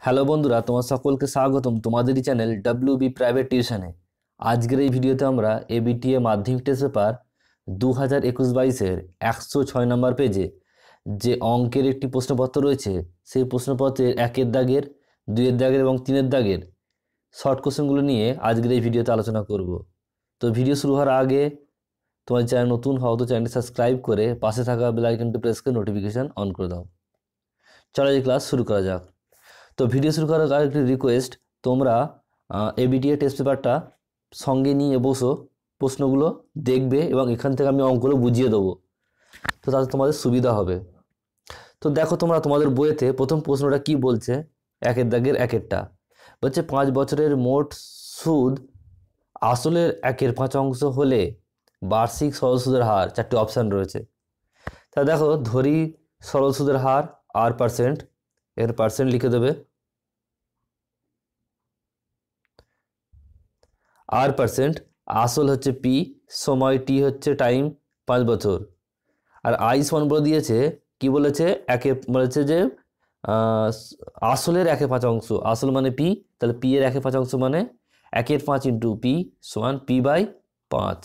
Hello বন্ধুরা, তোমার সকলকে স্বাগতম তোমাদেরই চ্যানেল WB প্রাইভেট টিউশনে। আজকের এই ভিডিওতে আমরা ABTA মাধ্যমিক টেস্ট পেপার 2021-22-এর 106 নম্বর পেজে যে অঙ্কের একটি প্রশ্নপত্র রয়েছে, সেই প্রশ্নপত্রের 1-এর দাগের, 2-এর দাগের এবং 3-এর দাগের শর্ট কোশ্চেনগুলো নিয়ে আজকের এই ভিডিওতে আলোচনা করব। তো ভিডিও শুরু হওয়ার আগে তোমার চ্যানেল নতুন হও তো চ্যানেলটি সাবস্ক্রাইব করে পাশে থাকা বেল আইকনটি প্রেস করে নোটিফিকেশান অন করে দাও। চলো এই ক্লাস শুরু করা যাক। তো ভিডিও শুরু করার আগে একটি রিকোয়েস্ট, তোমরা ABTA টেস্ট পেপারটা সঙ্গে নিয়ে বসো, প্রশ্নগুলো দেখবে এবং এখান থেকে আমি অঙ্কগুলো বুঝিয়ে দেবো, তো তাতে তোমাদের সুবিধা হবে। তো দেখো তোমরা তোমাদের বইয়েতে প্রথম প্রশ্নটা কি বলছে, 1-এর দাগের 1-এরটা বলছে 5 বছরের মোট সুদ আসলের 1/5 হলে বার্ষিক সরল সুদের হার, 4টি অপশান রয়েছে। তা দেখো ধরি সরল সুদের হার R%, এর পার্সেন্ট লিখে দেবে R%, আসল হচ্ছে P, সময় T হচ্ছে টাইম 5 বছর, আর I সমান বলে দিয়েছে কি বলেছে, বলেছে যে আসলের 1/5, আসল মানে P, তাহলে P এর 1/5 মানে 1/5 ইন্টু P সমান P/5।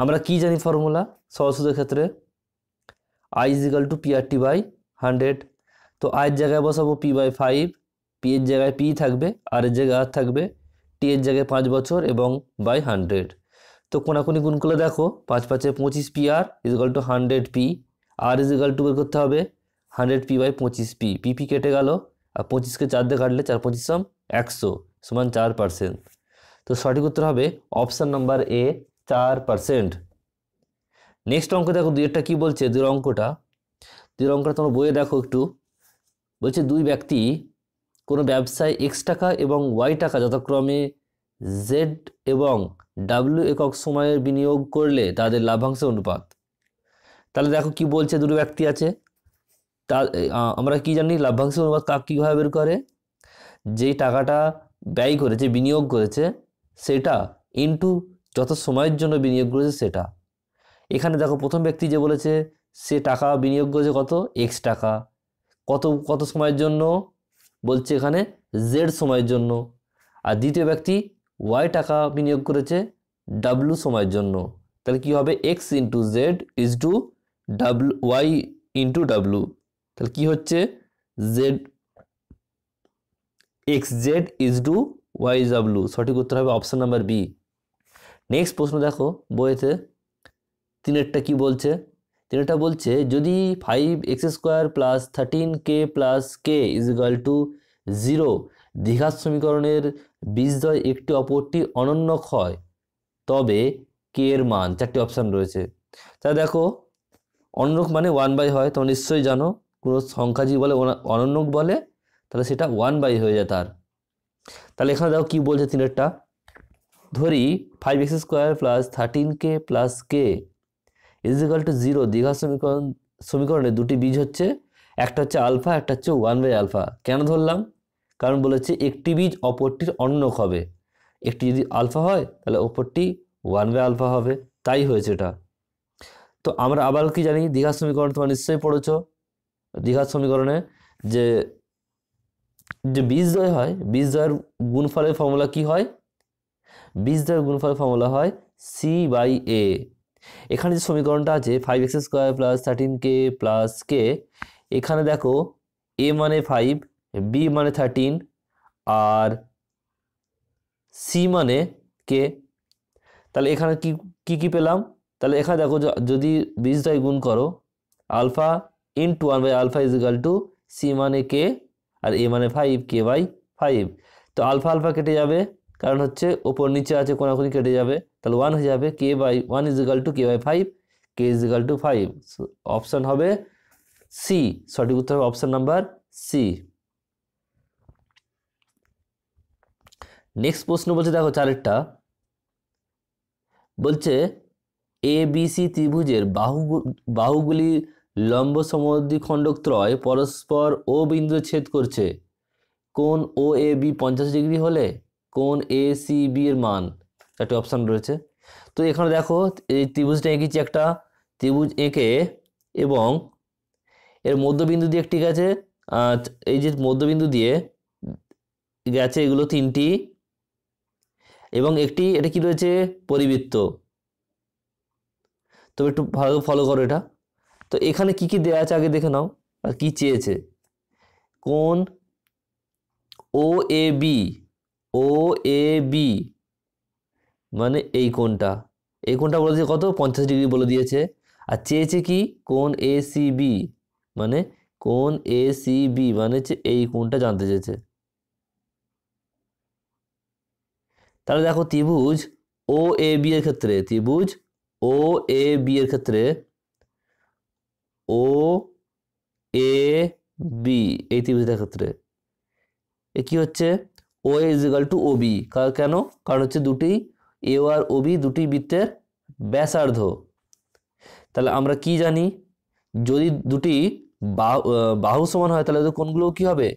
আমরা কি জানি ফর্মুলা সরল সুদের ক্ষেত্রে, I = PRT/100। তো I এর জায়গায় বসাবো P/5, P এর জায়গায় P থাকবে, আর এর জায়গায় আর থাকবে, T এর জায়গায় 5 বছর এবং বাই 100। তো কোনাকুনি গুণ করলে দেখো 5×5 = 25 PR = 100 P, R = বের করতে হবে 100 P/25 P, PP কেটে গেল, আর 25কে 4 দিয়ে কাটলে 4×5 = 100 সমান 4%। তো সঠিক উত্তর হবে অপশান নাম্বার A, 4%। নেক্সট অঙ্ক দেখো 2-এরটা কি বলছে, 2-এর অঙ্কটা তোমার বইয়ে দেখো একটু, বলছে দুই ব্যক্তি কোনো ব্যবসায় X টাকা এবং Y টাকা যথাক্রমে Z এবং W একক সময়ের বিনিয়োগ করলে তাদের লাভাংশের অনুপাত। তাহলে দেখো কি বলছে, দুটো ব্যক্তি আছে, তা আমরা কি জানি লাভাংশের অনুপাত কীভাবে বের করে, যেই টাকাটা ব্যয় করেছে, বিনিয়োগ করেছে, সেটা ইনটু যত সময়ের জন্য বিনিয়োগ করেছে সেটা। এখানে দেখো প্রথম ব্যক্তি যে বলেছে সে টাকা বিনিয়োগ করেছে কত, X টাকা, কত সময়ের জন্য বলছে এখানে Z সময়ের জন্য, আর দ্বিতীয় ব্যক্তি Y টাকা বিনিয়োগ করেছে W সময়ের জন্য। তাহলে কি হবে, X into Z is to Y into W। তাহলে কি হচ্ছে, XZ ইজ টু YW। সঠিক উত্তর হবে অপশান নাম্বার B। নেক্সট প্রশ্ন দেখো বইয়েতে 3-এরটা কি বলছে, 3-এরটা বলছে যদি 5x² + 13k + k = 0 দ্বিঘাত সমীকরণের বীজদ্বয় একটি অপরটি অনন্যক হয়, তবে k এর মান, 4টি অপশান রয়েছে। তা দেখো অনন্যক মানে 1/, হয়, তোমরা নিশ্চয়ই জানো, কোনো সংখ্যা যদি বলে অনন্যক বলে তাহলে সেটা 1/, হয়ে যায় তার। তাহলে এখানে দেখো কি বলছে 3-এরটা, ধরি 5x² + 13k + k = 0 দ্বিঘাত সমীকরণে দুটি বীজ হচ্ছে, একটা হচ্ছে আলফা, একটা হচ্ছে 1/α। কেন ধরলাম, কারণ বলেছে একটি বীজ অপরটির অনন্যক হবে, একটি যদি আলফা হয় তাহলে অপরটি 1/α হবে, তাই হয়েছে এটা। তো আমরা আবার কি জানি, দ্বিঘাত সমীকরণ তোমরা নিশ্চয়ই পড়েছো, দ্বিঘাত সমীকরণে যে বীজদ্বয় হয়, বীজদ্বয়ের গুণফলের ফর্মুলা কি হয়, বীজদ্বয়ের গুণফলের ফর্মুলা হয় C/A। এখানে যে সমীকরণটা আছে 5x² + 13k + k, এখানে দেখো A মানে 5, B মানে 13 আর C মানে k। তাহলে এখানে কি পেলাম, তাহলে এখানে দেখো যদি বীজদ্বয় গুণ করো, আলফা ইন্টু 1/α = C মানে k, আর A মানে 5, k/5। তো আলফা আলফা কেটে যাবে, কারণ হচ্ছে ওপর নিচে আছে, কোনাকুনি কেটে যাবে, তাহলে 1 হয়ে যাবে, k/1 = k/5, k = 5। অপশান হবে C, সঠিক উত্তর হবে অপশান নাম্বার C। নেক্সট প্রশ্ন বলছে দেখো 4-এরটা, বলছে ABC ত্রিভুজের বাহুগুলি লম্ব সমদ্বিখণ্ডকত্রয় পরস্পর O বিন্দুতে ছেদ করছে, কোণ OAB 50 ডিগ্রি হলে কোণ ACB এর মান, একটা অপশান রয়েছে। তো এখানে দেখো এই ত্রিভুজটা এঁকেছি, একটা ত্রিভুজ এঁকে এবং এর মধ্যবিন্দু দিয়ে ঠিক আছে, এই যে মধ্যবিন্দু দিয়ে গেছে এগুলো তিনটি, এবং একটি এটা কি রয়েছে পরিবৃত্ত। তবে একটু ভালো ফলো করো এটা। তো এখানে কি কি দেওয়া আছে আগে দেখে নাও আর কি চেয়েছে। কোণ ও A B, O A B মানে এই কোণটা, এই কোণটা বলে দিয়েছে কত 50 ডিগ্রি বলে দিয়েছে। আর চেয়েছে কি কোণ এ সি বি, মানে কোণ এ সি বি মানে হচ্ছে এই কোণটা জানতে চেয়েছে। তাহলে দেখো ত্রিভুজ ও এ বি এর ক্ষেত্রে, ত্রিভুজ ও এ বি এর ক্ষেত্রে ও এ বি এই ত্রিভুজটার ক্ষেত্রে এ কি হচ্ছে O is equal to O B. কেন? কারণ হচ্ছে দুটি এ আর ও বি দুটি বৃত্তের ব্যাসার্ধ। তাহলে আমরা কি জানি, যদি দুটি বাহু সমান হয় তাহলে কোণগুলো কি হবে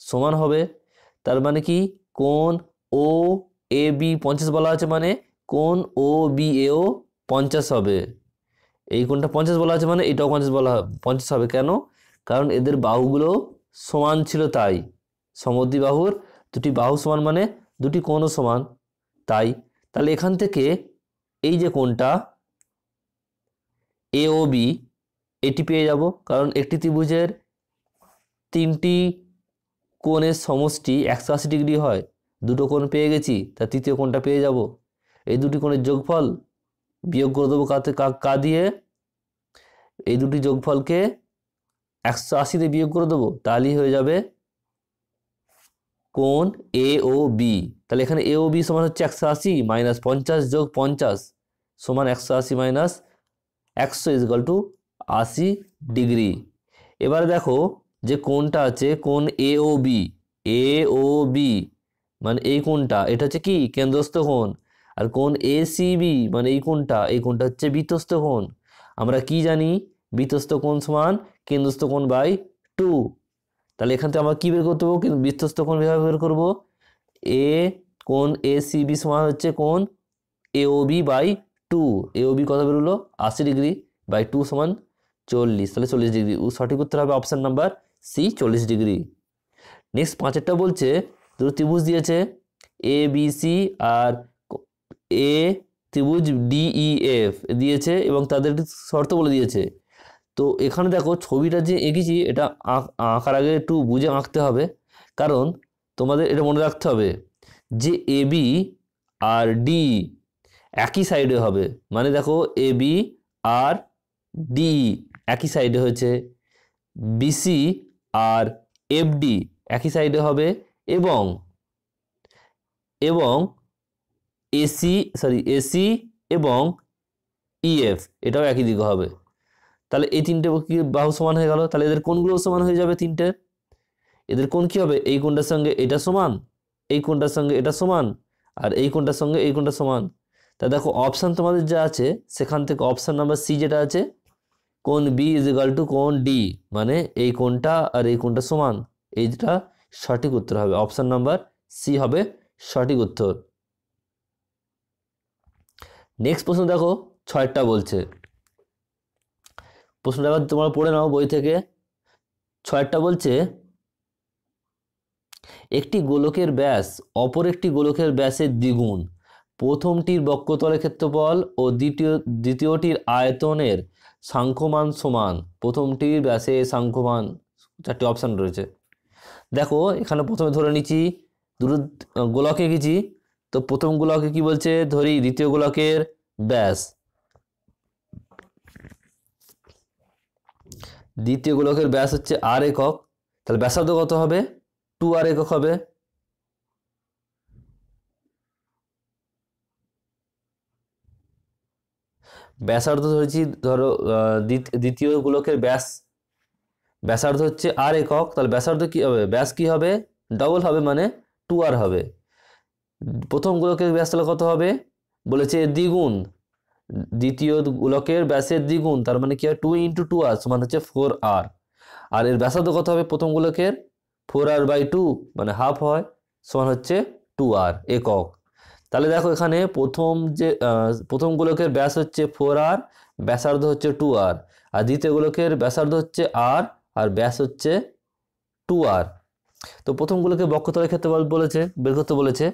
সমান হবে। তার মানে কি কোণ ও এ বি 50 বলা আছে, মানে কোণ ও বি এও 50 হবে। এই কোণটা 50 বলা আছে মানে এটাও 50 হবে। কেন? কারণ এদের বাহুগুলো সমান ছিল, তাই সমদ্বিবাহুর দুটি বাহু সমান মানে দুটি কোণও সমান, তাই। তাহলে এখান থেকে এই যে কোণটা এ ও বি এটি পেয়ে যাব, কারণ একটি ত্রিভুজের তিনটি কোণের সমষ্টি 180 ডিগ্রি হয়। দুটো কোণ পেয়ে গেছি, তার তৃতীয় কোণটা পেয়ে যাব। এই দুটি কোণের যোগফল বিয়োগ করে দেবো কা দিয়ে, এই দুটি যোগফলকে 180 দিয়ে বিয়োগ করে দেবো, তাহলেই হয়ে যাবে কোণ এ ও বি। তাহলে এখানে এ ও বি সমান হচ্ছে 180 মাইনাস 50 যোগ 50 সমান 180 minus 100 is equal two 80 degree. এবারে দেখো যে কোণটা আছে কোণ A O B, A O B মানে এই কোণটা, এটা হচ্ছে কি কেন্দ্রস্থ কোণ। আর কোণ এ সি বি মানে এই কোণটা হচ্ছে বৃত্তস্থ কোণ। আমরা কি জানি বৃত্তস্থ কোণ সমান কেন্দ্রস্থ কোণ বাই 2। তাহলে এখান থেকে আমরা কি বের করতে পারবো, কিন্তু বৃত্তস্থ কোণ বিভাগ বের করবো। এ কোণ এ সি বি সমান হচ্ছে কোণ A O B by 2। A O B কত বেরোলো 80 ডিগ্রি বাই 2 সমান 40, তাহলে 40 ডিগ্রি। সঠিক উত্তর হবে option number C 40 degree. Next 5-এরটা বলছে দুটো ত্রিভুজ দিয়েছে এ বি সি আর এ ত্রিভুজ ডিই এফ দিয়েছে এবং তাদের শর্ত বলে দিয়েছে। তো এখানে দেখো ছবিটা যে এঁকেছি এটা আঁকার আগে একটু বুঝে আঁকতে হবে, কারণ তোমাদের এটা মনে রাখতে হবে যে এ বি আর ডি একই সাইডে হবে। মানে দেখো এ বি আর ডি একই সাইডে হয়েছে, বিসি আর এফডি একই সাইডে হবে, এবং এসি এবং ইএফ এটাও একই দিকে হবে। তাহলে এই তিনটে কি বাহু সমান হয়ে গেল, তাহলে এদের কোণগুলো সমান হয়ে যাবে তিনটে। এদের কোণ কি হবে, এই কোণটার সঙ্গে এটা সমান, এই কোণটার সঙ্গে এটা সমান, আর এই কোণটার সঙ্গে এই কোণটা সমান। তা দেখো অপশান তোমাদের যা আছে সেখান থেকে অপশান নাম্বার সি যেটা আছে কোণ বি ইজ ইকাল টু কোণ ডি, মানে এই কোণটা আর এই কোণটা সমান, এইটা সঠিক উত্তর হবে। অপশান নাম্বার সি হবে সঠিক উত্তর। নেক্সট প্রশ্ন দেখো 6টা বলছে, প্রশ্নটা তোমরা পড়ে নাও বই থেকে। 6টা বলছে একটি গোলকের ব্যাস অপর একটি গোলকের ব্যাসের দ্বিগুণ, প্রথমটির বক্রতলের ক্ষেত্রফল ও দ্বিতীয়টির আয়তনের সাংখ্যমান সমান, প্রথমটির ব্যাসে সাংখ্যমান। 4টি অপশান রয়েছে। দেখো এখানে প্রথমে ধরে নিচ্ছি দুটো গোলক এঁকেছি, তো প্রথম গোলকে কি বলছে ধরি দ্বিতীয় গোলকের ব্যাস, দ্বিতীয় গোলকের ব্যাস হচ্ছে আর একক, তাহলে ব্যাসার্ধ কত হবে 2r একক হবে। ব্যাসার্ধ ধরেছি ধরো দ্বিতীয় গোলকের ব্যাসার্ধ হচ্ছে আর একক, তাহলে ব্যাসার্ধ কি হবে ব্যাস কি হবে ডবল হবে, মানে 2r হবে। প্রথম গোলকের ব্যাস তাহলে কত হবে বলেছে দ্বিগুণ, দ্বিতীয় গোলকের ব্যাসের দ্বিগুণ, তার মানে কি হয় 2 × 2r সমান হচ্ছে 4r। আর এর ব্যাসার্ধ কত হবে প্রথম গোলকের 4r বাই 2 মানে হাফ হয়, সমান হচ্ছে 2r একক। তাহলে দেখো এখানে প্রথম গোলকের ব্যাস হচ্ছে 4r, ব্যাসার্ধ হচ্ছে 2r, আর দ্বিতীয় গোলকের ব্যাসার্ধ হচ্ছে r আর ব্যাস হচ্ছে 2r। তো প্রথমগুলোকে বক্ষতলের ক্ষেত্রে বলেছে বের করতে বলেছে।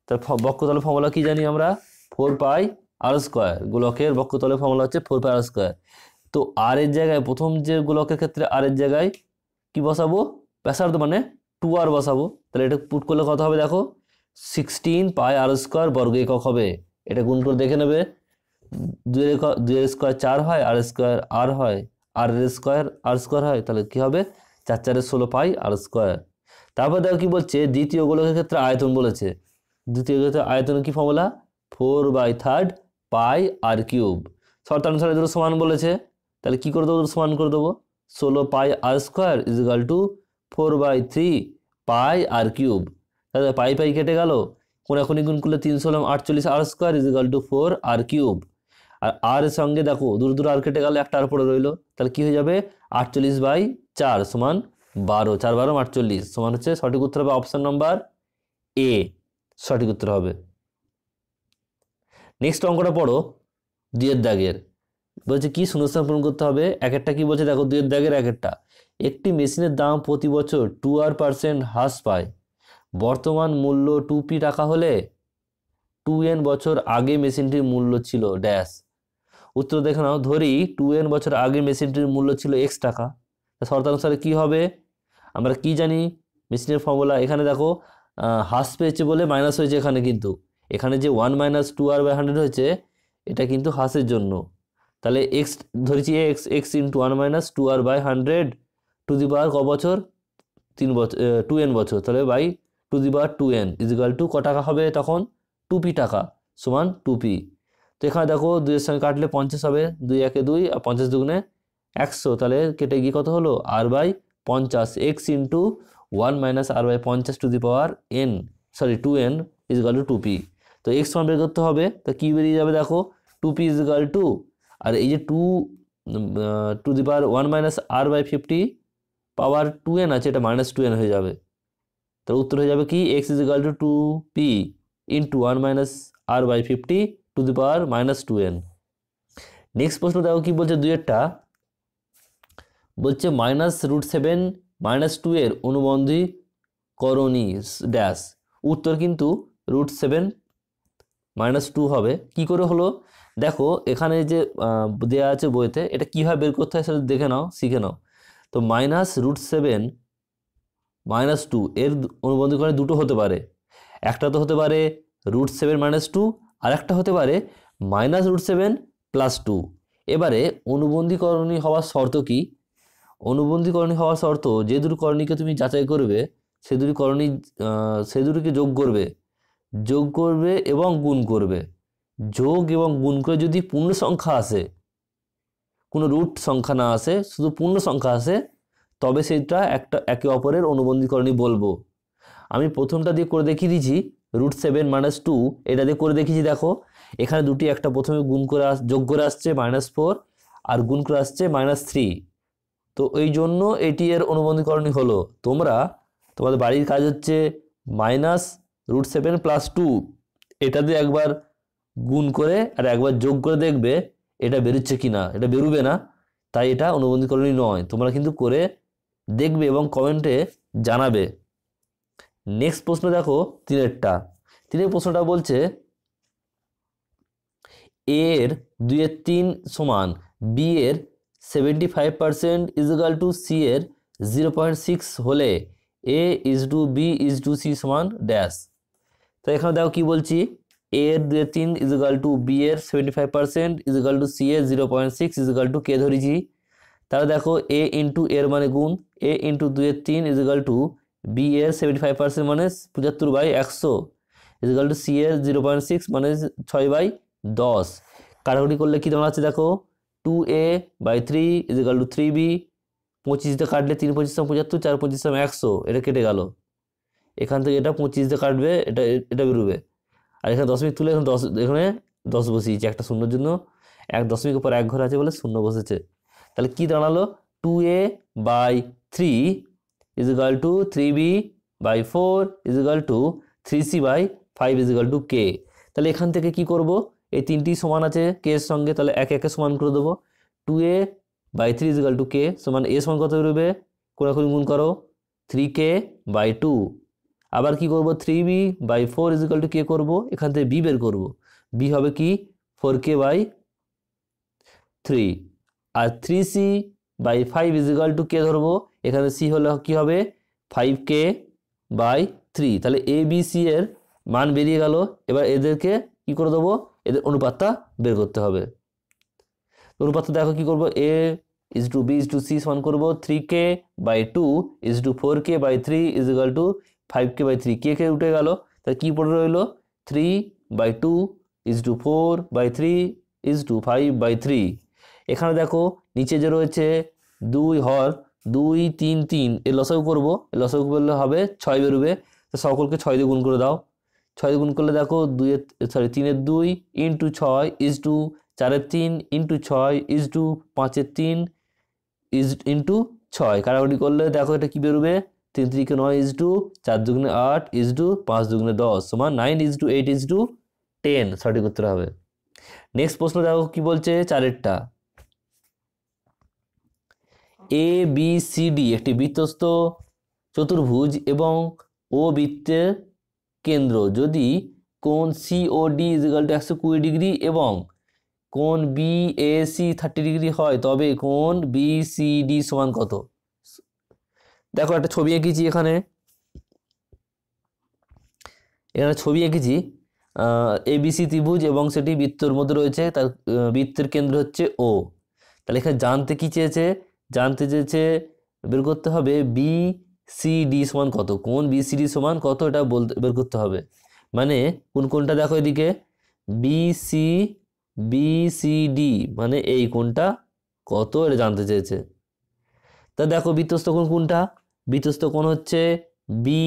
তার বক্ষতলের ফর্মুলা কি জানি আমরা, 4πr²। গোলকের বক্ষতলের ফর্মুলা হচ্ছে 4πr²। তো আর এর জায়গায় প্রথম যে গোলকের ক্ষেত্রে আর এর জায়গায় কি বসাবো, ব্যাসার্ধ মানে 2r বসাবো। তাহলে এটা পুট করলে কত হবে দেখো, 16πr² বর্গ একক হবে। এটা গুণ করে দেখে নেবে, 2 স্কোয়ার 4 হয়, আর স্কোয়ার আর হয়, আর স্কোয়ার আর স্কোয়ার হয়, তাহলে কি হবে 4 4 16πr²। তারপর দেখো কি বলছে, দ্বিতীয় গোলকের ক্ষেত্রে আয়তন বলেছে। দ্বিতীয় ক্ষেত্রে আয়তন কি ফর্মুলা, 4/3 πr³ শর্তানুসারে দুটো সমান বলেছে। তাহলে কি করে দেবো, সমান করে দেবো, 16πr² = 4/3 πr³। তাহলে পাই পাই কেটে গেল, কোনাকুনি গুণ করলে 3 16 48r² = 4r³। আর আর এর সঙ্গে দেখো দূর দূর আর কেটে গেল, একটা আর পড়ে রইলো, তাহলে কি হয়ে যাবে 48/4 সমান 12, 4 12 48 সমান হচ্ছে সঠিক উত্তর হবে অপশন নাম্বার এ, সঠিক উত্তর হবে। নেক্সট অঙ্কটা পড়ো 2 এর দাগের, বলছে কি শূন্যস্থান পূরণ করতে হবে। এক একটা কি বলছে দেখো, 2 এর দাগের এক একটা, একটি মেশিনের দাম প্রতি বছর 2r% হ্রাস পায়, বর্তমান মূল্য 2p টাকা হলে 2n বছর আগে মেশিনটির মূল্য ছিল ড্যাশ। উত্তর দেখে নাও, ধরি 2n বছর আগে মেশিনটির মূল্য ছিল x টাকা। শর্তানুসারে কি হবে, আমরা কি জানি মেশিনের ফর্মুলা, এখানে দেখো হ্রাস পেয়েছে বলে মাইনাস হয়েছে এখানে, কিন্তু এখানে যে 1 - 2r/100 হয়েছে এটা কিন্তু হ্রাসের জন্য। তাহলে x ধরেছি x × 1 - 2r/100 টু দি পাওয়ার ক বছর, 3 বছর, 2n বছর, তাহলে by two the power 2n = ক টাকা হবে তখন, 2p টাকা সমান 2p। তো এখানে দেখো 2 এর সঙ্গে কাটলে 50 হবে, 2 1 2 আর 50 2 100, তাহলে কেটে গিয়ে কত হলো r/50, x × 1 - r/50 two the power n, sorry 2n = 2p। তো x মান বের করতে হবে, তো কি বেরিয়ে যাবে দেখো, 2p = আর এই যে 2 two the power 1 - r/50 power 2n আছে, এটা -2n হয়ে যাবে। তো উত্তর হয়ে যাবে কি, x = 2p × 1 - r/50 two the power -2n। Next প্রশ্ন দেখো কি বলছে, 2 এরটা বলছে -√7 - 2 এর অনুবন্ধী করণী ড্যাশ। উত্তর কিন্তু √7 - 2 হবে। কি করে হলো দেখো, এখানে যে দেওয়া আছে বইতে, এটা কীভাবে বের করতে হয় সেটা দেখে নাও, শিখে নাও। তো -√7 - 2 এর অনুবন্ধী করণী দুটো হতে পারে, একটা তো হতে পারে √7 - 2, আর একটা হতে পারে -√7 + 2। এবারে অনুবন্ধীকরণী হওয়ার শর্ত কি, অনুবন্ধীকরণী হওয়ার শর্ত, যে দুটো করণীকে তুমি যাচাই করবে সে দুটি করণী সে দুটিকে যোগ করবে এবং গুণ করবে। যোগ এবং গুণ করে যদি পূর্ণ সংখ্যা আসে, কোনো রুট সংখ্যা না আসে, শুধু পূর্ণ সংখ্যা আসে, তবে সেটা একে অপরের অনুবন্ধীকরণী বলবো। আমি প্রথমটা দিয়ে করে দেখিয়ে দিয়েছি, √7 - 2 এটা দিয়ে করে দেখিয়েছি। দেখো এখানে দুটি, একটা প্রথমে গুণ করে যোগ করে আসছে -4, আর গুণ করে আসছে -3। তো এই জন্য এটি এর অনুবন্ধীকরণী হলো। তোমাদের বাড়ির কাজ হচ্ছে -√7 + 2 এটা দিয়ে একবার গুণ করে আর একবার যোগ করে দেখবে এটা বেরোচ্ছে কি না, এটা বেরোবে না, তাই এটা অনুবন্ধীকরণী নয়। তোমরা কিন্তু করে দেখবে এবং কমেন্টে জানাবে। নেক্সট প্রশ্ন দেখো 3 প্রশ্নটা বলছে, a এর 2/3 সমান b এর 75% = c এর 0.6 হলে a = b = c সমান ড্যাশ। তো এখানে দেখো কি বলছি, a এর 2/3 = b এর 75% = c এর 0.6 = কে ধরেছি। তাহলে দেখো a × এর মানে গুণ, a × 2/3 = b এর 75% মানে 75/100 = c এর 0.6 মানে 6/10। কাটাকুটি করলে কি দাঁড়াচ্ছে দেখো, 2a/3 = 3b, 25 দিয়ে কাটলে 3 25 75, 4 25 100, এটা কেটে গেল। এখান থেকে এটা 25 দিয়ে কাটবে, এটা বেরোবে। আর এখানে দশমিক তুলে এখানে 10 বসিয়েছি, একটা শূন্যর জন্য, 1 দশমিকের পর 1 ঘর আছে বলে শূন্য বসেছে। তাহলে কি দাঁড়ালো, 2a/3 = 3b/4 = 3c/5 = k। তাহলে এখান থেকে কি করব, এই তিনটি সমান আছে k এর সঙ্গে, তাহলে একে একে সমান করে দেবো। 2a/3 = k সমান a সমান কত বেরোবে, কোনাকুনি গুণ করো, 3k/2। আবার কি করব 3b/4 ইজিক্যাল টু কে করব, এখান থেকে বি বের করব, বি হবে কি 4k/3। আর 3c/5 ইজিক্যাল টু কে ধরবো, এখানে সি হলে কি হবে 5k/3। তাহলে এ বি সি এর মান বেরিয়ে গেল। এবার এদেরকে কি করে দেবো, এদের অনুপাতটা বের করতে হবে। অনুপাতটা দেখো কি করব, A is to B is to C সমান করবো 3k/2 is to 4k/3 is equal to 5k/3। K উঠে গেল, তাহলে কি পড়ে রইল 3/2 ইজ টু 4/3 ইজ টু 5/3। এখানে দেখো নিচে যে রয়েছে 2 হর 2 3 3 এর লসাগু করবো, এর লসাগু করলে হবে 6 বেরোবে। তো সকলকে 6 দিয়ে গুণ করে দাও। 6 দিয়ে গুণ করলে দেখো 3-এর 2 ইন্টু 6 ইজ টু 4-এর 3 ইন্টু 6 ইজ টু 5-এর 3 ইজ ইন্টু 6 কাটাকুটি করলে দেখো এটা কি বেরোবে 3 3 9 ইজ টু 4 2 8 ইজ টু 5 2 10 সমান 9 ইজ টু 8 ইজ টু 10। সঠিক উত্তর হবে। নেক্সট প্রশ্ন দেখো কি বলছে 4-এরটা। এ বি সি ডি একটি বৃত্তস্থ চতুর্ভুজ এবং ও বৃত্তের কেন্দ্র। যদি কোণ সিওডি ইজিক্যাল টু 120 ডিগ্রি এবং কোণ বিএসি 30 ডিগ্রি হয়, তবে কোণ বিসিডি সমান কত? দেখো একটা ছবি এঁকেছি, এখানে ছবি এঁকেছি এবিসি ত্রিভুজ এবং সেটি বৃত্তের মধ্যে রয়েছে, তার বৃত্তের কেন্দ্র হচ্ছে ও। তাহলে এখানে জানতে কি চেয়েছে, জানতে চেয়েছে বের করতে হবে বিসিডি সমান কত, কোণ বিসিডি সমান কত, এটা বলতে বের করতে হবে। মানে কোনটা দেখো এদিকে বিসিডি মানে এই কোণটা কত, এটা জানতে চেয়েছে। তা দেখো বৃত্তস্থ কোণ কোনটা, বৃত্তস্থ কোণ হচ্ছে বি,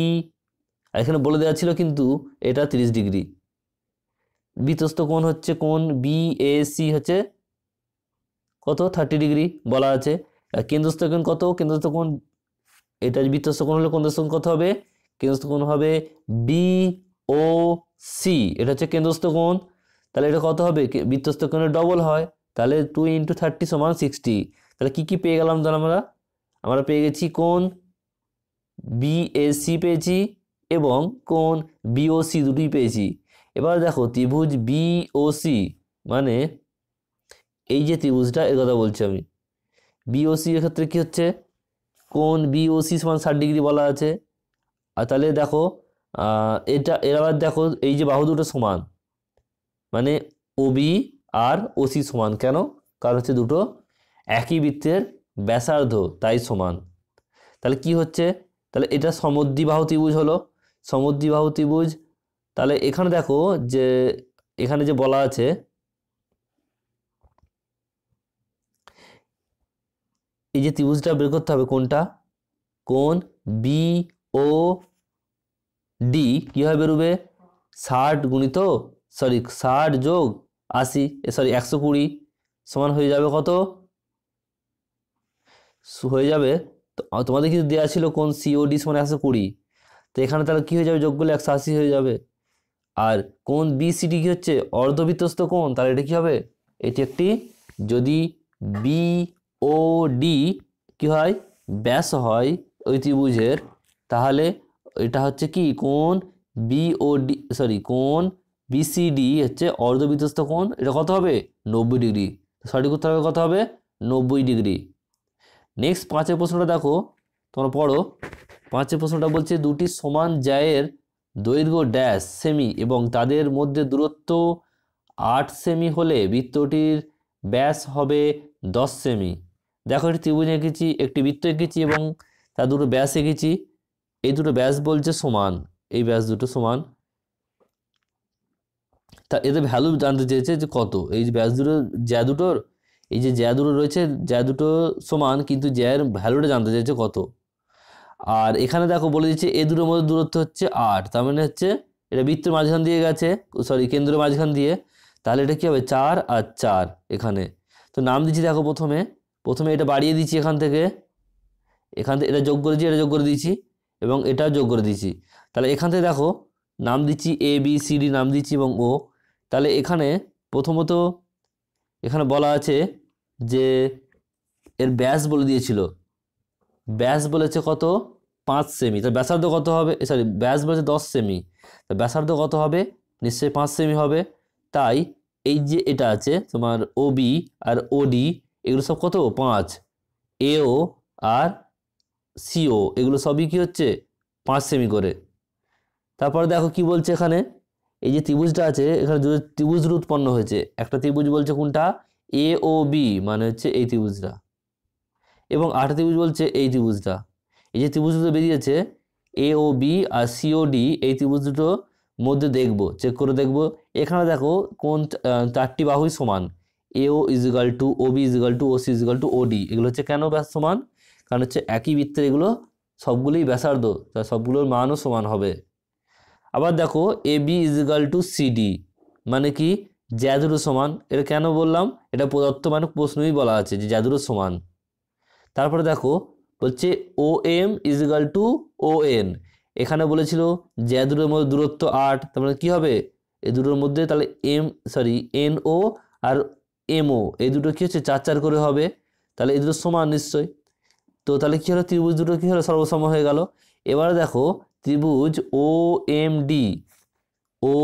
এখানে বলে দেওয়া ছিল কিন্তু এটা 30 ডিগ্রি। বৃত্তস্থ কোণ হচ্ছে কোণ বিএসি হচ্ছে কত 30 ডিগ্রি বলা আছে। আর কেন্দ্রস্থ কোণ কত, কেন্দ্রস্থ কোণ এটা বৃত্তস্থ কোণ হলে কেন্দ্রস্থ কোণ কত হবে, কেন্দ্রস্থ কোণ হবে বিওসি, এটা হচ্ছে কেন্দ্রস্থ কোণ। তাহলে এটা কত হবে, বৃত্তস্থ কোণের ডবল হয়, তাহলে 2 × 30 সমান 60। তাহলে কি পেয়ে গেলাম, তাহলে আমরা পেয়ে গেছি কোণ বিএসি পেয়েছি এবং কোণ বিওসি দুটোই পেয়েছি। এবার দেখো ত্রিভুজ বিওসি মানে এই যে ত্রিভুজটা, এর কথা বলছি আমি। বিওসি এর ক্ষেত্রে কি হচ্ছে, কোণ বিওসি সমান 60 ডিগ্রি বলা আছে। আর তাহলে দেখো এর আবার দেখো এই যে বাহু দুটো সমান, মানে ওবি আর ওসি সমান। কেন, কারণ হচ্ছে দুটো একই বৃত্তের ব্যাসার্ধ তাই সমান। তাহলে কি হচ্ছে, তাহলে এটা সমদ্বিবাহু ত্রিভুজ হলো, সমদ্বিবাহু ত্রিভুজ। তাহলে এখানে দেখো যে এখানে যে বলা আছে এই যে ত্রিভুজটা বের করতে হবে কোনটা, কোণ বি ও ডি কীভাবে বেরোবে 60 যোগ 80 120 সমান হয়ে যাবে কত, হয়ে যাবে তোমাদের কিছু দেওয়া ছিল কোণ সিওডি সমান 120। তো এখানে তাহলে কি হয়ে যাবে, যোগ করলে 180 হয়ে যাবে। আর কোণ বিসিডি কি হচ্ছে অর্ধবৃত্তস্থ কোণ, তাহলে এটা কি হবে, এটি একটি যদি বিওডি কি হয় ব্যাস হয় ওই ত্রিভুজের, তাহলে এটা হচ্ছে কি কোণ কোণ বিসিডি হচ্ছে অর্ধবৃত্তস্থ কোণ, এটা কত হবে 90 ডিগ্রি। সঠিক উত্তর হবে কত হবে 90 ডিগ্রি। নেক্সট 5-এর প্রশ্নটা দেখো, তোমরা পড়ো। 5-এর প্রশ্নটা বলছে দুটি সমান জ্যায়ের দৈর্ঘ্য ড্যাশ সেমি এবং তাদের মধ্যে দূরত্ব 8 সেমি হলে বৃত্তটির ব্যাস হবে 10 সেমি। দেখো একটি ত্রিভুজ এঁকেছি, একটি বৃত্ত এঁকেছি এবং তার দুটো ব্যাস এঁকেছি। এই দুটো ব্যাস বলছে সমান, এই ব্যাস দুটো সমান। তা এদের ভ্যালু জানতে চেয়েছে যে কত, এই যে ব্যাস দুটো জ্যা দুটোর, এই যে জ্যা দুটো রয়েছে জ্যা দুটো সমান, কিন্তু জ্যায়ের ভ্যালুটা জানতে চাইছে কত। আর এখানে দেখো বলে দিচ্ছে এ দুটোর মধ্যে দূরত্ব হচ্ছে 8, তার মানে হচ্ছে এটা বৃত্তের মাঝখান দিয়ে গেছে, কেন্দ্রের মাঝখান দিয়ে, তাহলে এটা কি হবে 4 আর 4 এখানে। তো নাম দিচ্ছি দেখো, প্রথমে এটা বাড়িয়ে দিচ্ছি এখান থেকে এটা যোগ করেছি, এটা যোগ করে দিচ্ছি এবং এটা যোগ করে দিচ্ছি। তাহলে এখান থেকে দেখো নাম দিচ্ছি এ বি সি ডি নাম দিচ্ছি এবং ও। তাহলে এখানে প্রথমত এখানে বলা আছে যে এর ব্যাস বলে দিয়েছিল, ব্যাস বলেছে কত 5 সেমি, তাহলে ব্যাসার্ধ কত হবে? সরি, ব্যাস বলছে 10 সেমি, তা ব্যাসার্ধ কত হবে? নিশ্চয়ই 5 সেমি হবে। তাই এই যে এটা আছে তোমার ওবি আর ওডি, এগুলো সব কত? 5। এও আর সিও এগুলো সবই কি হচ্ছে? 5 সেমি করে। তারপরে দেখো কি বলছে এখানে, এই যে ত্রিভুজটা আছে এখানে দুটো ত্রিভুজ উৎপন্ন হয়েছে। একটা ত্রিভুজ বলছে কোনটা? এ ও বি, মানে হচ্ছে এই ত্রিভুজটা, এবং আরেকটা ত্রিভুজ বলছে এই ত্রিভুজটা। এই যে ত্রিভুজ দুটো বেরিয়েছে এ ও বি আর সি ও ডি, এই ত্রিভুজ দুটো মধ্যে দেখবো, চেক করে দেখবো। এখানে দেখো কোন 4টি বাহুই সমান, এ ও is equal to O B is equal to O C is equal to O D. এগুলো হচ্ছে কেন ব্যাস সমান? কারণ হচ্ছে একই বৃত্তের এগুলো সবগুলোই ব্যাসার্ধ, তা সবগুলোর মানও সমান হবে। আবার দেখো A B is equal two CD, মানে কি? জ্যা দুটো সমান। এটা কেন বললাম? এটা প্রদত্ত মানে প্রশ্নই বলা আছে যে জ্যা দুটো সমান। তারপরে দেখো বলছে O M is equal to O N, এখানে বলেছিল জ্যা দুটোর মধ্যে দূরত্ব 8, তার মানে কী হবে? এই দুটোর মধ্যে তাহলে এন ও আর এম ও এই দুটো কী হচ্ছে? 4 4 করে হবে, তাহলে এই দুটো সমান নিশ্চয়। তো তাহলে কী হলো? ত্রিভুজ দুটো কী হলো? সর্বসম হয়ে গেল। এবারে দেখো ত্রিভুজ ও এম ডি, ও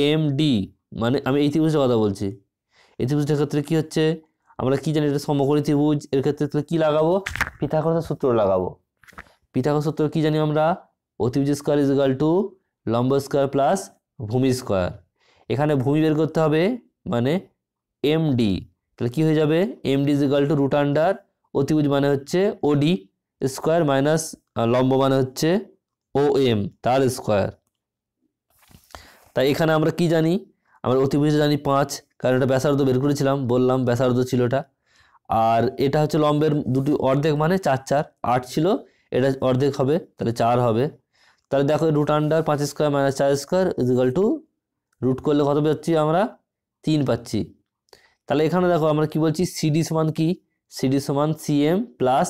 এম ডি মানে আমি এই ত্রিভুজের কথা বলছি। এই ত্রিভুজটার ক্ষেত্রে কী হচ্ছে? আমরা কি জানি? এটা সমকোণী ত্রিভুজ। এর ক্ষেত্রে তাহলে কী লাগাবো? পিথাগোরাসের সূত্র লাগাবো। পিথাগোরাসের সূত্র কি জানি আমরা? অতিভুজ স্কোয়ার ইজিক্যাল টু লম্ব স্কোয়ার প্লাস ভূমি স্কোয়ার। এখানে ভূমি বের করতে হবে, মানে এমডি। তাহলে কি হয়ে যাবে? MD is equal to root under অতিভুজ মানে হচ্ছে ওডি স্কোয়ার মাইনাস লম্ব মানে হচ্ছে ও এম তার স্কোয়ার। তাই এখানে আমরা কি জানি? আমরা অতিভুজ জানি 5, কারণ এটা ব্যাসার্ধ বের করেছিলাম, বললাম ব্যাসার্ধ ছিল এটা। আর এটা হচ্ছে লম্বের দুটি অর্ধেক, মানে 4 4, 8 ছিল, এটা অর্ধেক হবে, তাহলে 4 হবে। তাহলে দেখো root under 5 square minus 4 square is equal to root করলে কত পাচ্ছি আমরা? 3 পাচ্ছি। তাহলে এখানে দেখো আমরা কি বলছি? সিডি সমান কি? সিডি সমান সিএম প্লাস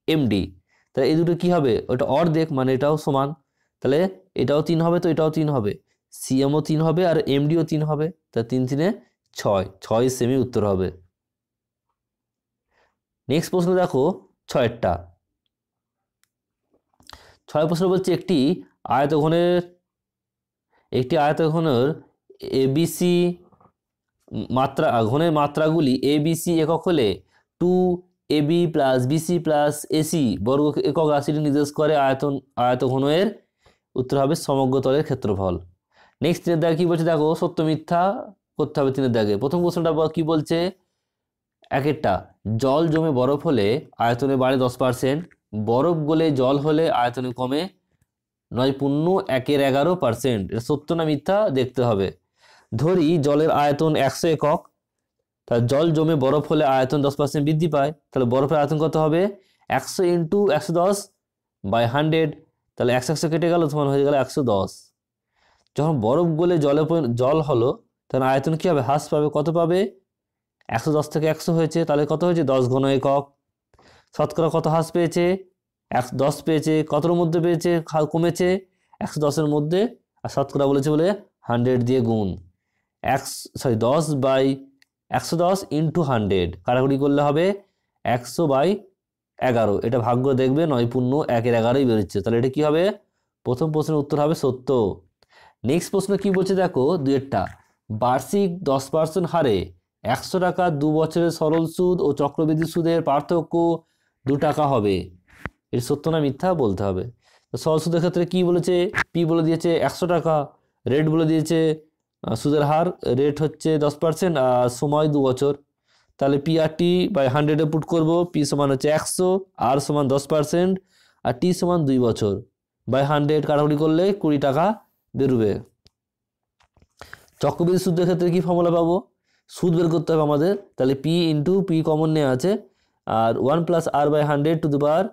এমডি। তাহলে এই দুটো কি হবে? ওটা অর্ধেক, মানে এটাও সমান, তাহলে এটাও 3 হবে, তো এটাও 3 হবে, সিএমও 3 হবে আর এমডিও 3 হবে, তা 3 3 6, 6 সেমি উত্তর হবে। নেক্সট প্রশ্ন দেখো 6টা। 6 প্রশ্ন বলছে একটি আয়তঘনের এবিসি ঘনের মাত্রাগুলি এবিসি একক হলে 2ab plus BC plus AC বর্গ একক রাশিটি নির্দেশ করে আয়তঘনের উত্তর হবে সমগ্র তলের ক্ষেত্রফল। নেক্সট 3 দাগে কি বলছে দেখো, সত্য মিথ্যা করতে হবে 3 দাগে। প্রথম প্রশ্নটা কি বলছে? একটা জল জমে বরফ হলে আয়তনে বাড়ে 10%, বরফ গলে জল হলে আয়তনে কমে 9.1/11%। এটা সত্য না মিথ্যা দেখতে হবে। ধরি জলের আয়তন 100 একক, তা জল জমে বরফ হলে আয়তন 10% বৃদ্ধি পায়, তাহলে বরফের আয়তন কত হবে? 100 ইন্টু 110/100, তাহলে 100 100 কেটে গেল, তখন হয়ে গেল 110। যখন বরফ গলে জল হলো তখন আয়তন কী হবে? হ্রাস পাবে। কত পাবে? 110 থেকে 100 হয়েছে, তাহলে কত হয়েছে? 10 ঘন একক। শতকরা কত হ্রাস পেয়েছে? 110 পেয়েছে। কতর মধ্যে পেয়েছে? কমেছে 110-এর মধ্যে। আর শতকরা বলেছে বলে 100 দিয়ে গুণ, 10/110 ইন্টু 100 কাটাকুটি করলে হবে 100/11। এটা ভাগ্য দেখবে 9.1/11 বেরোচ্ছে, তাহলে এটা কি হবে? প্রথম প্রশ্নের উত্তর হবে সত্য। নেক্সট প্রশ্ন কি বলছে দেখো, 2টা বার্ষিক 10% হারে 100 টাকা 2 বছরের সরল সুদ ও চক্রবৃদ্ধি সুদের পার্থক্য 2 টাকা হবে। এর সত্য না মিথ্যা বলতে হবে। তো সরল সুদের ক্ষেত্রে কি বলেছে? পি বলে দিয়েছে 100 টাকা, রেট বলে দিয়েছে সুদের হার, রেট হচ্ছে 10% আর সময় 2 বছর। তাহলে পি আর টি বাই 100-এ পুট করবো। পি সমান হচ্ছে 100, আর সমান 10% আর টি সমান 2 বছর বাই 100 কাটাকুটি করলে 20 টাকা বেরোবে। চক্রবৃদ্ধি সুদের ক্ষেত্রে কি ফর্মুলা পাবো? সুদ বের করতে হবে আমাদের, তাহলে পি ইন্টু পি কমন নেওয়া আছে, আর 1 plus r by 100 to the power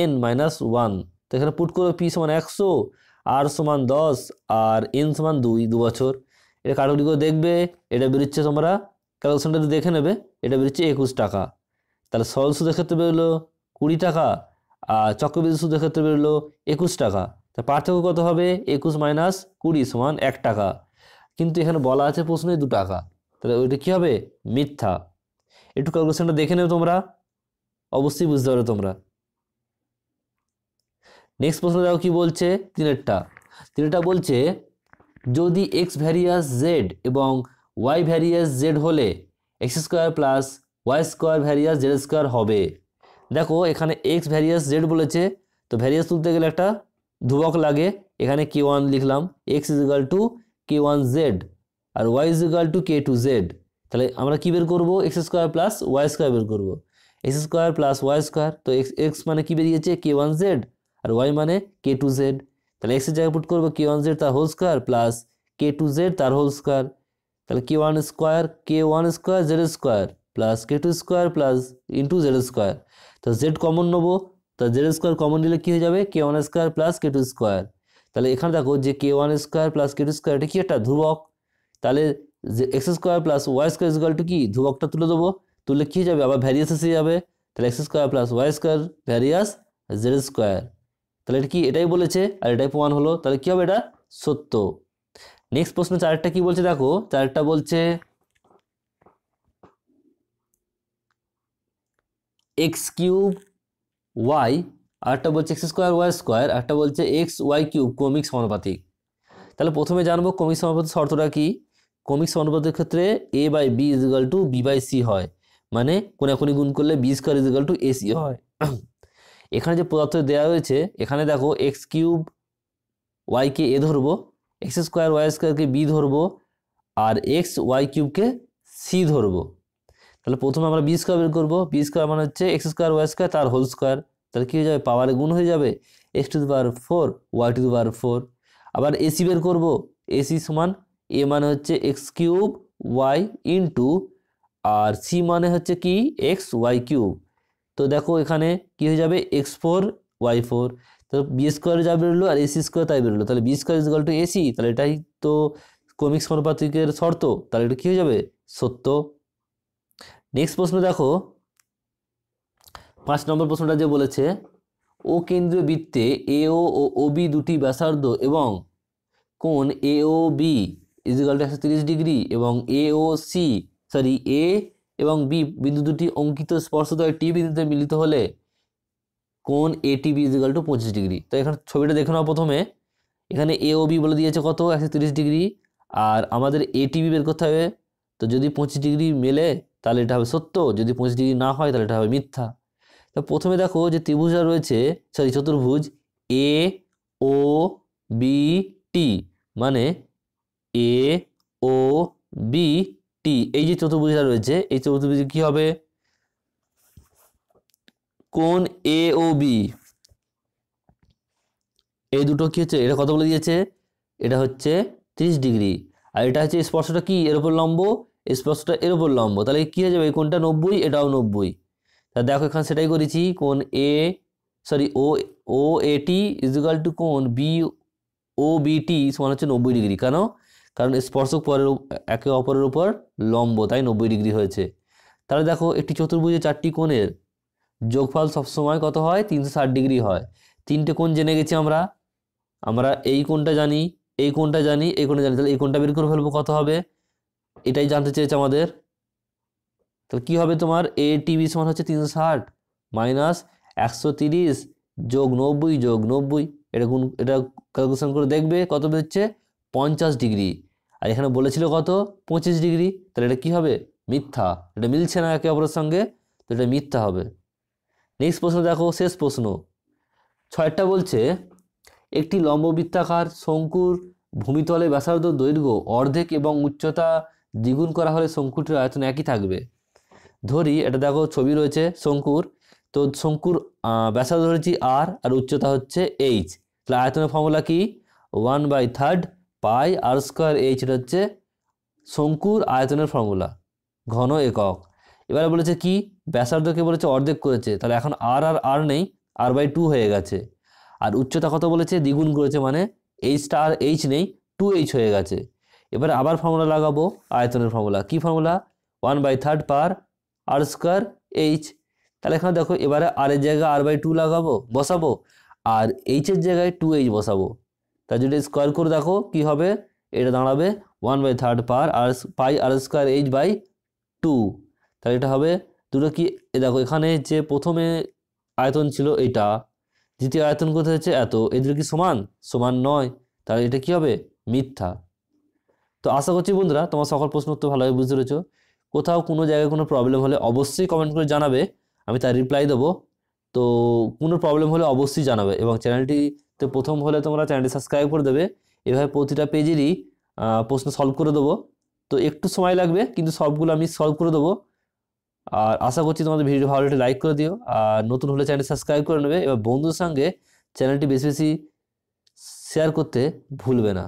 n minus 1। তো এখানে পুট করবো পি সমান 100, আর সমান 10 আর n সমান 2 বছর। এটা কাটাকুটি করে দেখবে, এটা বেরোচ্ছে, তোমরা ক্যালকুলেশনটা দেখে নেবে, এটা বেরোচ্ছে 21 টাকা। তাহলে সরল সুদের ক্ষেত্রে বেরোলো 20 টাকা, আর চক্রবৃদ্ধি সুদের ক্ষেত্রে বেরোলো 21 টাকা। তা পার্থক্য কত হবে? 21 মাইনাস 20 সমান 1 টাকা। কিন্তু এখানে বলা আছে প্রশ্নে 2 টাকা, তাহলে ওইটা কী হবে? মিথ্যা। একটু ক্যালকুলেশনটা দেখে নেবে তোমরা, অবশ্যই বুঝতে পারবে তোমরা। নেক্সট প্রশ্ন দেখো কি বলছে, তিনেরটা বলছে যদি এক্স ভ্যারিয়াস জেড এবং ওয়াই ভ্যারিয়াস জেড হলে X square plus Y square varies Z square হবে। দেখো এখানে এক্স ভ্যারিয়াস জেড বলেছে, তো ভ্যারিয়াস তুলতে গেলে একটা ধ্রুবক লাগে, এখানে কে ওয়ান লিখলাম, X is equal to K one Z আর Y is equal to K two Z. তাহলে আমরা কী বের করবো, X square plus Y square বের করবো, X square plus Y square. তো এক্স মানে কি বেরিয়েছে, কে ওয়ান জেড, আর ওয়াই মানে কে টু জেড। তাহলে এক্সের জায়গায় পুট করবো কে ওয়ান জেড তার whole square plus K two Z তার হোল স্কোয়ার। তাহলে K one square Z square plus K two square plus into Z square. তো জেড কমন নেবো, তো জেড স্কোয়ার কমন নিলে কী হয়ে যাবে, K one square plus K two square. তাহলে এখানে দেখো যে K one square plus K two square এটা কি একটা ধ্রুবক, তাহলে যে X square plus Y square is equal to কি, ধ্রুবকটা তুলে দেবো, তুললে কী যাবে আবার ভ্যারিয়াস এসে যাবে। তাহলে X square plus Y square varies Z square. তাহলে এটা কি, এটাই বলেছে আর এটাই প্রমাণ হলো, তাহলে কী হবে, এটা সত্য। নেক্সট প্রশ্ন চারটা কি বলছে দেখো, চারটা বলছে এক্স কিউব ওয়াই, আরেকটা বলছে এক্স স্কোয়ার ওয়াই স্কোয়ার, আরেকটা বলছে এক্স ওয়াই কিউব ক্রমিক সমানুপাতিক। তাহলে প্রথমে জানবো ক্রমিক সমানুপাতিক শর্তটা কি। ক্রমিক সমানুপাতির ক্ষেত্রে A by B is equal to B by C হয়, মানে কোনাকুনি গুণ করলে B square is equal to A C হয়। এখানে যে পদার্থ দেওয়া রয়েছে, এখানে দেখো এক্স কিউব ওয়াইকে এ ধরবো, এক্স স্কোয়ার ওয়াই স্কোয়ারকে বি ধরবো, আর এক্স ওয়াই কিউবকে সি ধরবো। তাহলে প্রথমে আমরা বি স্কোয়ার বের করবো, বি স্কোয়ার মানে হচ্ছে এক্স স্কোয়ার ওয়াই স্কোয়ার তার হোল স্কোয়ার। তাহলে কী হয়ে যাবে, পাওয়ারে গুণ হয়ে যাবে, X to the power 4 Y to the power 4। আবার এসি বের করবো, এসি সমান এ মানে হচ্ছে এক্স কিউব ওয়াই ইন্টু আর সি মানে হচ্ছে কি এক্স ওয়াই কিউব। তো দেখো এখানে কি হয়ে যাবে, এক্স 4 ওয়াই 4। তো বি স্কোয়ার যা বেরোলো আর এসি স্কোয়ার তাই বেরোলো, তাহলে B square is equal to AC, তাহলে এটাই তো ক্রমিক সমানুপাতিকের শর্ত, তাহলে এটা কী হয়ে যাবে, সত্য। নেক্সট প্রশ্ন দেখো 5 নম্বর প্রশ্নটা যে বলেছে ও কেন্দ্রীয় বৃত্তে এও ও ওবি দুটি ব্যাসার্ধ এবং কোণ A O B is equal to 130 degree এবং এ এবং বি বিন্দু দুটি অঙ্কিত স্পর্শদ্বয় টি বিন্দুতে মিলিত হলে কোণ A T B is equal to 25 degree. তো এখানে ছবিটা দেখে নাও প্রথমে, এখানে এ ও বি বলে দিয়েছে কত 130 ডিগ্রি, আর আমাদের এ টি বি বের করতে হবে। তো যদি 25 ডিগ্রি মেলে তাহলে এটা হবে সত্য, যদি 25 ডিগ্রি না হয় তাহলে এটা হবে মিথ্যা। তো প্রথমে দেখো যে ত্রিভুজটা রয়েছে, চতুর্ভুজ এ ও বি টি, মানে এ ও বি টি, এই যে চতুর্ভুজটা রয়েছে এই চতুর্ভুজে কি হবে, কোণ এ ও বি এই দুটো কি হচ্ছে, এটা কত বলে দিয়েছে, এটা হচ্ছে 30 ডিগ্রি, আর এটা হচ্ছে স্পর্শটা কি এর উপর লম্ব, স্পর্শটা এর উপর লম্ব, তাহলে কি হয়ে যাবে, এই কোণটা 90 এটাও 90। তা দেখো এখানে সেটাই করেছি, কোণ ও এ টি ইজ ইকুয়াল টু কোণ বি ও বি টি সমান হচ্ছে 90 ডিগ্রি। কারণ স্পর্শক পরের একে অপরের উপর লম্ব, তাই 90 ডিগ্রি হয়েছে। তাহলে দেখো একটি চতুর্ভুজে 4টি কোণের যোগফল সবসময় কত হয়, 360 ডিগ্রি হয়। 3টে কোণ জেনে গেছি আমরা এই কোণটা জানি, এই কোণটা জানি, এই কোণটা জানি, তাহলে এই কোণটা বের করে ফেলবো কত হবে, এটাই জানতে চেয়েছে আমাদের। তাহলে কী হবে তোমার এ টিভি সমান হচ্ছে 360 মাইনাস 130 যোগ 90 এটা ক্যালকুলেশন করে দেখবে কত বেরোচ্ছে 50 ডিগ্রি, আর এখানে বলেছিল কত 25 ডিগ্রি, তাহলে এটা কী হবে, মিথ্যা, এটা মিলছে না একে অপরের সঙ্গে, তো এটা মিথ্যা হবে। নেক্সট প্রশ্ন দেখো, শেষ প্রশ্ন 6টা বলছে একটি লম্ববৃত্তাকার শঙ্কুর ভূমিতলে ব্যাসার্ধ দৈর্ঘ্য অর্ধেক এবং উচ্চতা দ্বিগুণ করা হলে শঙ্কুটির আয়তন একই থাকবে। ধরি এটা দেখো ছবি রয়েছে শঙ্কুর, তো শঙ্কুর ব্যাসার্ধ ধরেছি আর উচ্চতা হচ্ছে এইচ, তাহলে আয়তনের ফর্মুলা কি 1/3 পাই আর স্কোয়ার এইচ, এটা হচ্ছে শঙ্কুর আয়তনের ফর্মুলা, ঘন একক। এবারে বলেছে কি ব্যাসার্ধকে বলেছে অর্ধেক করেছে, তাহলে এখন আর নেই, r/2 হয়ে গেছে, আর উচ্চতা কত বলেছে দ্বিগুণ করেছে, মানে এইচটা আর এইচ নেই 2h হয়ে গেছে। এবারে আবার ফর্মুলা লাগাবো, আয়তনের ফর্মুলা কি ফর্মুলা 1/3 পার আর স্কোয়ার এইচ। তাহলে এখানে দেখো এবারে আর এর জায়গায় r/2 বসাবো, আর এইচের জায়গায় 2h বসাবো, তাই যদি স্কোয়ার করে দেখো কি হবে, এটা দাঁড়াবে 1/3 পাই আর স্কোয়ার h/2। তাহলে এটা হবে দুটো কি, দেখো এখানে যে প্রথমে আয়তন ছিল এইটা, দ্বিতীয় আয়তন কোথায় হচ্ছে এত, এদের কি সমান? সমান নয়, তাহলে এটা কি হবে? মিথ্যা। তো আশা করছি বন্ধুরা তোমার সকল প্রশ্ন উত্তর ভালোভাবে বুঝতে পেরেছো। কোথাও কোনো জায়গায় কোনো প্রবলেম হলে অবশ্যই কমেন্ট করে জানাবে, আমি তার রিপ্লাই দেবো। তো কোনো প্রবলেম হলে অবশ্যই জানাবে, এবং চ্যানেলটিতে প্রথম হলে তোমরা চ্যানেলটি সাবস্ক্রাইব করে দেবে। এভাবে প্রতিটা পেজেরই প্রশ্ন সলভ করে দেবো। তো একটু সময় লাগবে, কিন্তু সবগুলো আমি সলভ করে দেবো। আর আশা করছি তোমাদের ভিডিওটি ভালো লাগলে লাইক করে দিও, আর নতুন হলে চ্যানেলটি সাবস্ক্রাইব করে নেবে। এবার বন্ধুদের সঙ্গে চ্যানেলটি বেশি বেশি শেয়ার করতে ভুলবে না।